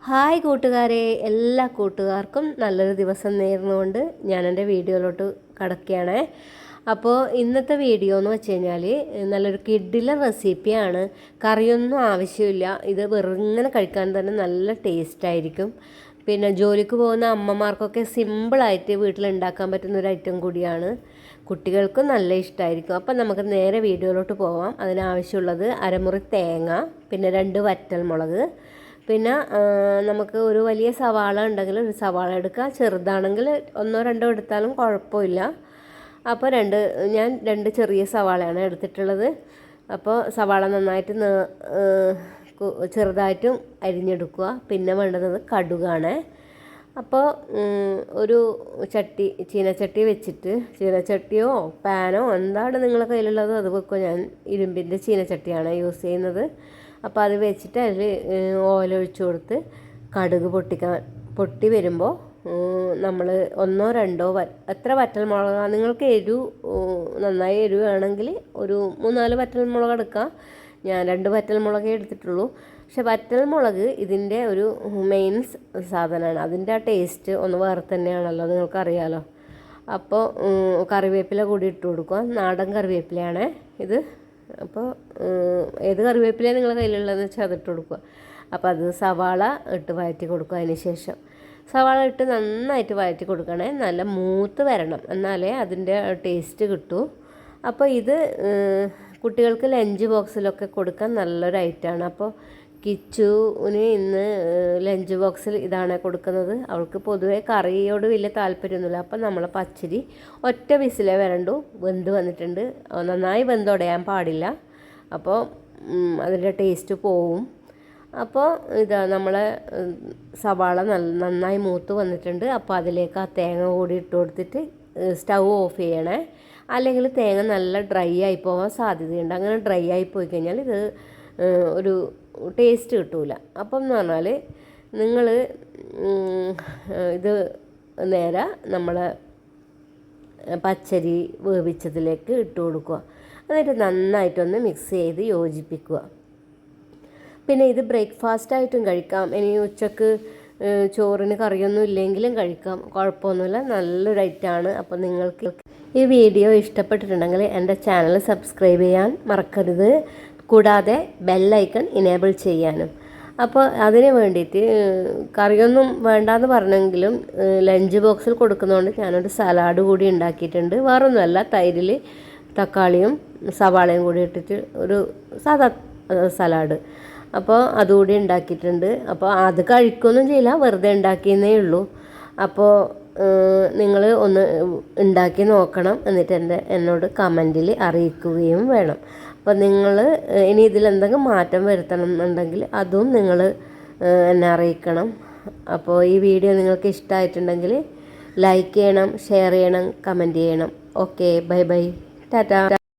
Hi കൂട്ടുകാരെ, എല്ലാ കൂട്ടുകാർക്കും നല്ലൊരു ദിവസം നേർന്നുകൊണ്ട് ഞാൻ എൻ്റെ വീഡിയോയിലോട്ട് കടക്കുകയാണ്. അപ്പോൾ ഇന്നത്തെ വീഡിയോ എന്ന് വെച്ച് കഴിഞ്ഞാൽ നല്ലൊരു കിഡിലെ റെസിപ്പിയാണ്. കറിയൊന്നും ആവശ്യമില്ല. ഇത് വെറുങ്ങനെ കഴിക്കാൻ തന്നെ നല്ല ടേസ്റ്റായിരിക്കും. പിന്നെ ജോലിക്ക് പോകുന്ന അമ്മമാർക്കൊക്കെ സിമ്പിളായിട്ട് വീട്ടിലുണ്ടാക്കാൻ പറ്റുന്ന ഒരു ഐറ്റം കൂടിയാണ്. കുട്ടികൾക്കും നല്ല ഇഷ്ടമായിരിക്കും. അപ്പം നമുക്ക് നേരെ വീഡിയോയിലോട്ട് പോവാം. അതിനാവശ്യമുള്ളത് അരമുറി തേങ്ങ, പിന്നെ 2 വറ്റൽമുളക്, പിന്നെ നമുക്ക് ഒരു വലിയ സവാള ഉണ്ടെങ്കിൽ ഒരു സവാള എടുക്കുക. ചെറുതാണെങ്കിൽ 1-2 എടുത്താലും കുഴപ്പമില്ല. അപ്പോൾ ഞാൻ 2 ചെറിയ സവാളയാണ് എടുത്തിട്ടുള്ളത്. അപ്പോൾ സവാള നന്നായിട്ട് ചെറുതായിട്ടും അരിഞ്ഞെടുക്കുക. പിന്നെ വേണ്ടുന്നത് കടുകാണ്. അപ്പോൾ ഒരു ചീനച്ചട്ടി വെച്ചിട്ട്, ചീനച്ചട്ടിയോ പാനോ എന്താണ് നിങ്ങളുടെ കയ്യിലുള്ളത് അത് വെക്കുക. ഞാൻ ഇരുമ്പിൻ്റെ ചീനച്ചട്ടിയാണ് യൂസ് ചെയ്യുന്നത്. അപ്പോൾ അത് വെച്ചിട്ട് അതിൽ ഓയിൽ ഒഴിച്ച് കൊടുത്ത് കടുക് പൊട്ടി വരുമ്പോൾ നമ്മൾ 1-2 എത്ര വറ്റൽമുളകാണ് നിങ്ങൾക്ക് നന്നായി എരിവ് വേണമെങ്കിൽ ഒരു 3-4 വറ്റൽമുളക് എടുക്കുക. ഞാൻ 2 വറ്റൽമുളകേ എടുത്തിട്ടുള്ളൂ. പക്ഷെ വറ്റൽമുളക് ഇതിൻ്റെ ഒരു മെയിൻ സാധനമാണ്. അതിൻ്റെ ആ ടേസ്റ്റ് ഒന്ന് വേറെ തന്നെയാണല്ലോ, നിങ്ങൾക്കറിയാമല്ലോ. അപ്പോൾ കറിവേപ്പില കൂടി ഇട്ട് കൊടുക്കുക. നാടൻ കറിവേപ്പിലയാണ് ഇത്. അപ്പോൾ ഏത് കറിവേപ്പിലയാണ് നിങ്ങളുടെ കയ്യിലുള്ളതെന്ന് വെച്ചാൽ അതിട്ട് കൊടുക്കുക. അപ്പോൾ അത് സവാള ഇട്ട് വഴറ്റി കൊടുക്കുക. അതിന് ശേഷം സവാള ഇട്ട് നന്നായിട്ട് വഴറ്റി കൊടുക്കണേ. നല്ല മൂത്ത് വരണം, എന്നാലേ അതിൻ്റെ ടേസ്റ്റ് കിട്ടൂ. അപ്പോൾ ഇത് കുട്ടികൾക്ക് ലഞ്ച് ബോക്സിലൊക്കെ കൊടുക്കാൻ നല്ലൊരു ഐറ്റമാണ്. അപ്പോൾ കിച്ചുവിന് ഇന്ന് ലഞ്ച് ബോക്സിൽ ഇതാണ് കൊടുക്കുന്നത്. അവൾക്ക് പൊതുവേ കറിയോട് വലിയ താല്പര്യമൊന്നുമില്ല. അപ്പം നമ്മൾ പച്ചരി ഒറ്റ വിസിലേ വരണ്ടു. വെന്ത് വന്നിട്ടുണ്ട്. നന്നായി വെന്തുടയാൻ പാടില്ല, അപ്പോൾ അതിൻ്റെ ടേസ്റ്റ് പോവും. അപ്പോൾ നമ്മളെ സവാള നന്നായി മൂത്ത് വന്നിട്ടുണ്ട്. അപ്പോൾ അതിലേക്ക് ആ തേങ്ങ കൂടി ഇട്ട് കൊടുത്തിട്ട് സ്റ്റൗ ഓഫ് ചെയ്യണേ. അല്ലെങ്കിൽ തേങ്ങ നല്ല ഡ്രൈ ആയി പോകാൻ സാധ്യതയുണ്ട്. അങ്ങനെ ഡ്രൈ ആയി പോയി കഴിഞ്ഞാൽ ഇത് ഒരു ടേസ്റ്റ് കിട്ടൂല. അപ്പം എന്ന് പറഞ്ഞാൽ നിങ്ങൾ ഇത് നേരെ നമ്മളെ പച്ചരി വേവിച്ചതിലേക്ക് ഇട്ട് കൊടുക്കുക. എന്നിട്ട് നന്നായിട്ടൊന്ന് മിക്സ് ചെയ്ത് യോജിപ്പിക്കുക. പിന്നെ ഇത് ബ്രേക്ക്ഫാസ്റ്റായിട്ടും കഴിക്കാം. ഇനി ഉച്ചക്ക് ചോറിന് കറിയൊന്നും ഇല്ലെങ്കിലും കഴിക്കാം, കുഴപ്പമൊന്നുമില്ല. നല്ലൊരു ഐറ്റമാണ്. അപ്പോൾ നിങ്ങൾക്ക് ഈ വീഡിയോ ഇഷ്ടപ്പെട്ടിട്ടുണ്ടെങ്കിൽ എൻ്റെ ചാനൽ സബ്സ്ക്രൈബ് ചെയ്യാൻ മറക്കരുത്. കൂടാതെ ബെല്ലൈക്കൺ ഇനേബിൾ ചെയ്യാനും. അപ്പോൾ അതിന് വേണ്ടിയിട്ട് കറിയൊന്നും വേണ്ടാന്ന് പറഞ്ഞെങ്കിലും ലഞ്ച് ബോക്സിൽ കൊടുക്കുന്നതുകൊണ്ട് ഞാനൊരു സലാഡ് കൂടി ഉണ്ടാക്കിയിട്ടുണ്ട്. വേറൊന്നുമല്ല, തൈരിൽ തക്കാളിയും സവാളയും കൂടി ഇട്ടിട്ട് ഒരു സാധാ സലാഡ്. അപ്പോൾ അതുകൂടി ഉണ്ടാക്കിയിട്ടുണ്ട്. അപ്പോൾ അത് കഴിക്കുകയൊന്നും ചെയ്യില്ല, വെറുതെ ഉണ്ടാക്കിയെന്നേ ഉള്ളൂ. അപ്പോൾ നിങ്ങൾ ഒന്ന് ഉണ്ടാക്കി നോക്കണം. എന്നിട്ട് എന്നോട് കമൻറ്റിൽ അറിയിക്കുകയും വേണം. അപ്പോൾ നിങ്ങൾ ഇനി ഇതിലെന്തെങ്കിലും മാറ്റം വരുത്തണം എന്നുണ്ടെങ്കിൽ അതും നിങ്ങൾ എന്നെ അറിയിക്കണം. അപ്പോൾ ഈ വീഡിയോ നിങ്ങൾക്ക് ഇഷ്ടമായിട്ടുണ്ടെങ്കിൽ ലൈക്ക് ചെയ്യണം, ഷെയർ ചെയ്യണം, കമൻറ്റ് ചെയ്യണം. Okay, bye bye, Tata.